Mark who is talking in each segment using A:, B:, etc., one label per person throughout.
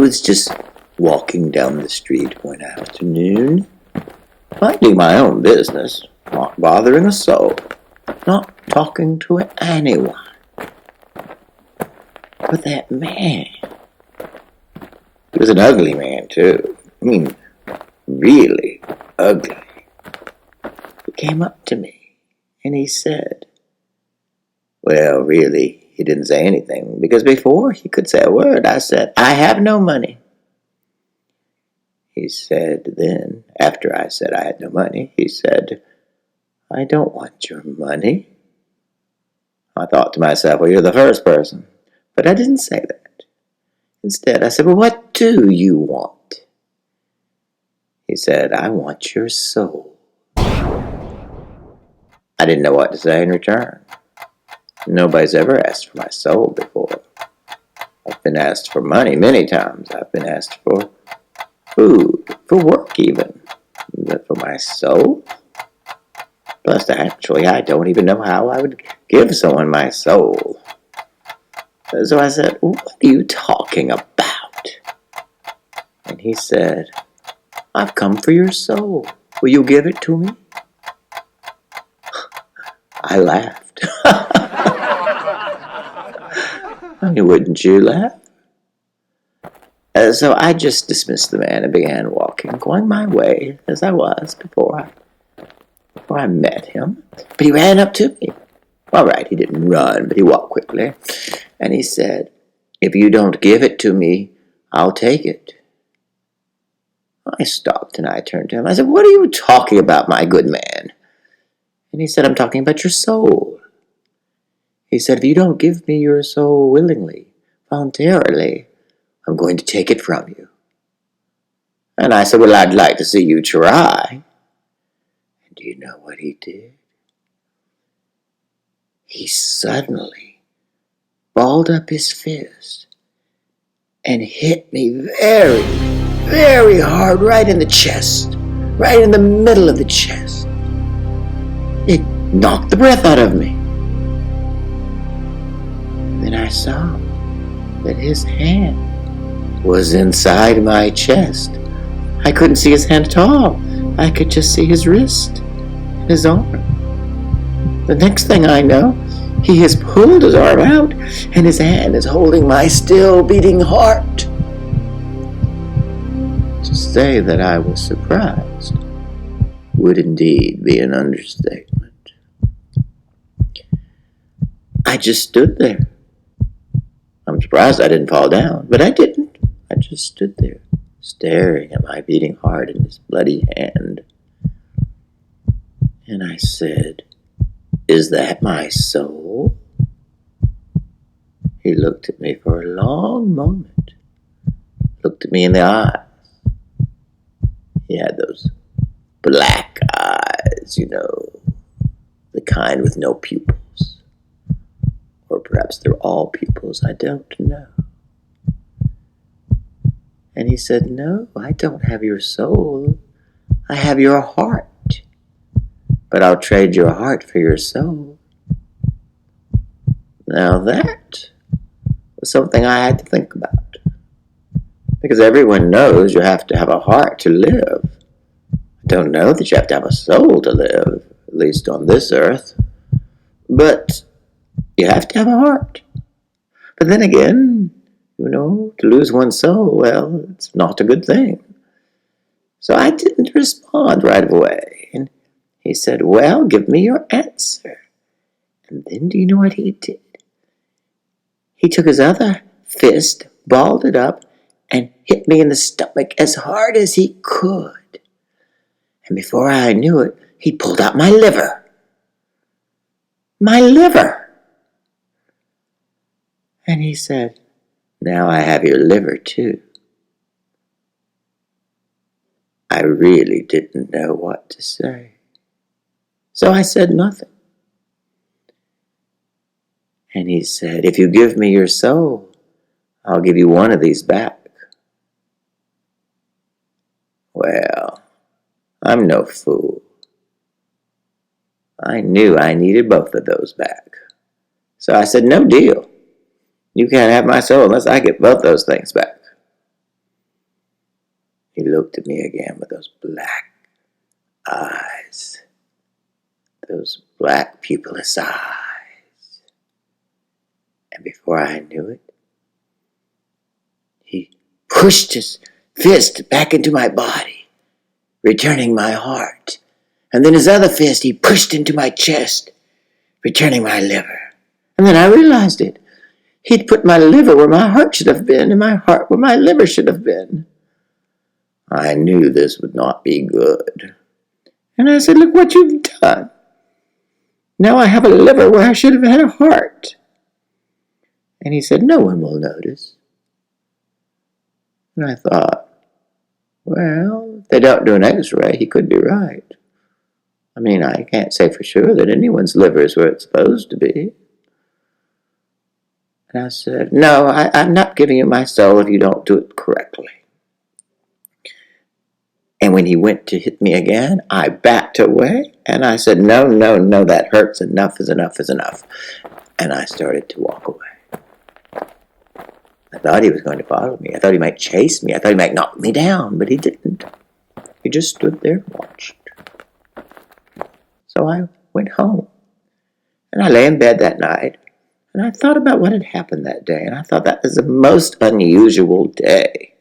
A: was just walking down the street one afternoon, minding my own business, not bothering a soul, not talking to anyone. But that man, he was an ugly man too. I mean, really ugly. He came up to me and he said, well, really, he didn't say anything, because before he could say a word, I said, I have no money. He said then, after I said I had no money, he said, I don't want your money. I thought to myself, well, you're the first person. But I didn't say that. Instead, I said, well, what do you want? He said, I want your soul. I didn't know what to say in return. Nobody's ever asked for my soul before. I've been asked for money many times. I've been asked for food, for work even. But for my soul? Plus, actually, I don't even know how I would give someone my soul. So I said, what are you talking about? And he said, I've come for your soul. Will you give it to me? I laughed. I mean, wouldn't you laugh? So I just dismissed the man and began walking, going my way as I was before I met him. But he ran up to me. All right, he didn't run, but he walked quickly. And he said, if you don't give it to me, I'll take it. I stopped and I turned to him. I said, what are you talking about, my good man? And he said, I'm talking about your soul. He said, if you don't give me your soul willingly, voluntarily, I'm going to take it from you. And I said, well, I'd like to see you try. And do you know what he did? He suddenly balled up his fist and hit me very, very hard right in the chest, right in the middle of the chest. It knocked the breath out of me. Then I saw that his hand was inside my chest. I couldn't see his hand at all. I could just see his wrist, his arm. The next thing I know, he has pulled his arm out, and his hand is holding my still beating heart. To say that I was surprised would indeed be an understatement. I just stood there. I'm surprised I didn't fall down, but I didn't. I just stood there, staring at my beating heart in his bloody hand. And I said, is that my soul? He looked at me for a long moment, looked at me in the eyes. He had those black eyes, the kind with no pupils. Or perhaps they're all pupils, I don't know. And he said, no, I don't have your soul. I have your heart. But I'll trade your heart for your soul. Now that was something I had to think about. Because everyone knows you have to have a heart to live. I don't know that you have to have a soul to live, at least on this earth. But you have to have a heart. But then again, to lose one's soul, well, it's not a good thing. So I didn't respond right away. And he said, well, give me your answer. And then do you know what he did? He took his other fist, balled it up, and hit me in the stomach as hard as he could. And before I knew it, he pulled out my liver. My liver! And he said, now I have your liver too. I really didn't know what to say. So I said nothing. And he said, if you give me your soul, I'll give you one of these back. Well, I'm no fool. I knew I needed both of those back. So I said, no deal. You can't have my soul unless I get both those things back. He looked at me again with those black eyes, those black pupilless eyes. And before I knew it, he pushed his fist back into my body, returning my heart. And then his other fist he pushed into my chest, returning my liver. And then I realized it. He'd put my liver where my heart should have been, and my heart where my liver should have been. I knew this would not be good. And I said, "Look what you've done. Now I have a liver where I should have had a heart." And he said, "No one will notice." And I thought, well, if they don't do an x-ray, he could be right. I mean, I can't say for sure that anyone's liver is where it's supposed to be. And I said, "No, I'm not giving you my soul if you don't do it correctly." And when he went to hit me again, I backed away, and I said, no, that hurts. Enough is enough is enough. And I started to walk away. I thought he was going to follow me. I thought he might chase me. I thought he might knock me down, but he didn't. He just stood there and watched. So I went home, and I lay in bed that night, and I thought about what had happened that day, and I thought that was the most unusual day.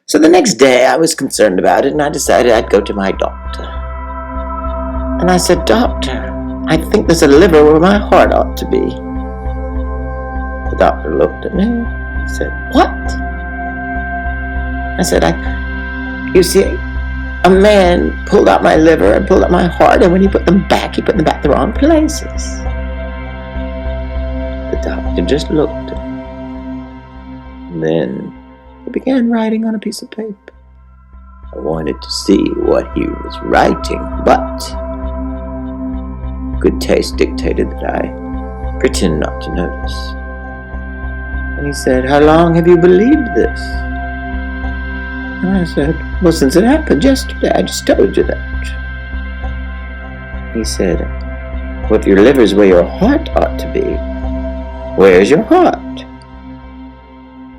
A: So the next day I was concerned about it, and I decided I'd go to my doctor. And I said, "Doctor, I think there's a liver where my heart ought to be." The doctor looked at me. He said, "What?" I said, "You see, a man pulled out my liver and pulled out my heart, and when he put them back the wrong places." The doctor just looked at me. And then he began writing on a piece of paper. I wanted to see what he was writing, but good taste dictated that I pretend not to notice. And he said, "How long have you believed this?" And I said, "Well, since it happened yesterday, I just told you that." He said, "Well, if your liver's where your heart ought to be, where's your heart?"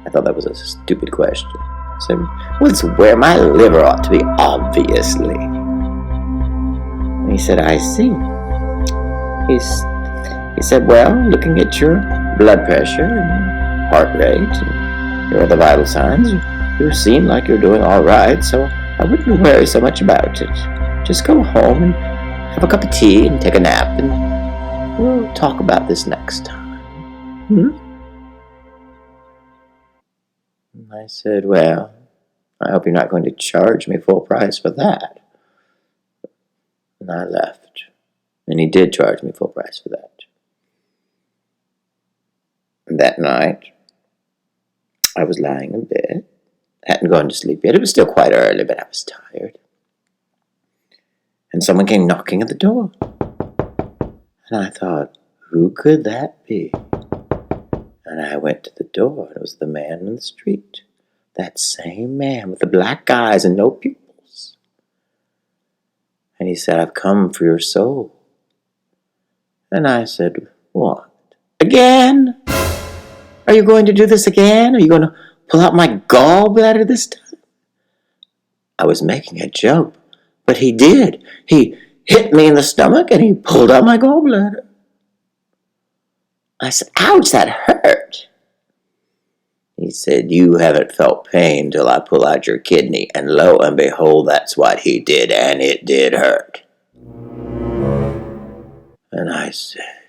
A: I thought that was a stupid question. I said, "Well, it's where my liver ought to be, obviously." And he said, "I see." He said, "Well, looking at your blood pressure and your heart rate and your other vital signs, you seem like you're doing all right, so I wouldn't worry so much about it. Just go home and have a cup of tea and take a nap, and we'll talk about this next time." I said, "Well, I hope you're not going to charge me full price for that." And I left. And he did charge me full price for that. And that night, I was lying in bed. I hadn't gone to sleep yet. It was still quite early, but I was tired. And someone came knocking at the door. And I thought, who could that be? And I went to the door, and it was the man in the street. That same man with the black eyes and no pupils. And he said, "I've come for your soul." And I said, "What? Again? Are you going to do this again? Are you going to pull out my gallbladder this time?" I was making a joke, but he did. He hit me in the stomach, and he pulled out my gallbladder. I said, "Ouch, that hurt." He said, "You haven't felt pain till I pull out your kidney." And lo and behold, that's what he did, and it did hurt. And I said,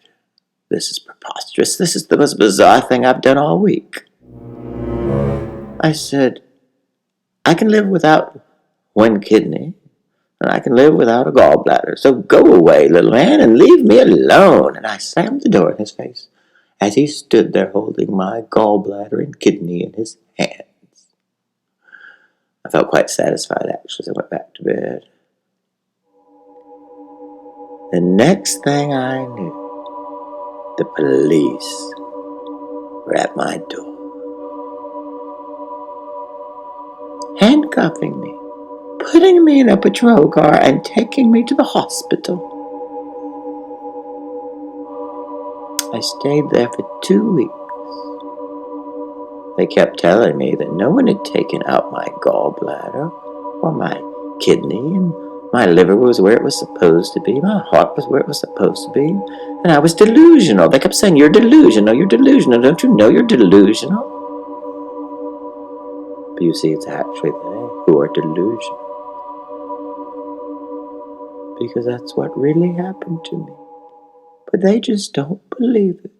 A: "This is preposterous. This is the most bizarre thing I've done all week." I said, "I can live without one kidney, and I can live without a gallbladder. So go away, little man, and leave me alone." And I slammed the door in his face as he stood there holding my gallbladder and kidney in his hands. I felt quite satisfied, actually, as I went back to bed. The next thing I knew, the police were at my door, handcuffing me, putting me in a patrol car, and taking me to the hospital. I stayed there for 2 weeks. They kept telling me that no one had taken out my gallbladder or my kidney, and my liver was where it was supposed to be, my heart was where it was supposed to be, and I was delusional. They kept saying, "You're delusional, you're delusional, don't you know you're delusional?" But you see, it's actually they who are delusional. Because that's what really happened to me. But they just don't believe it.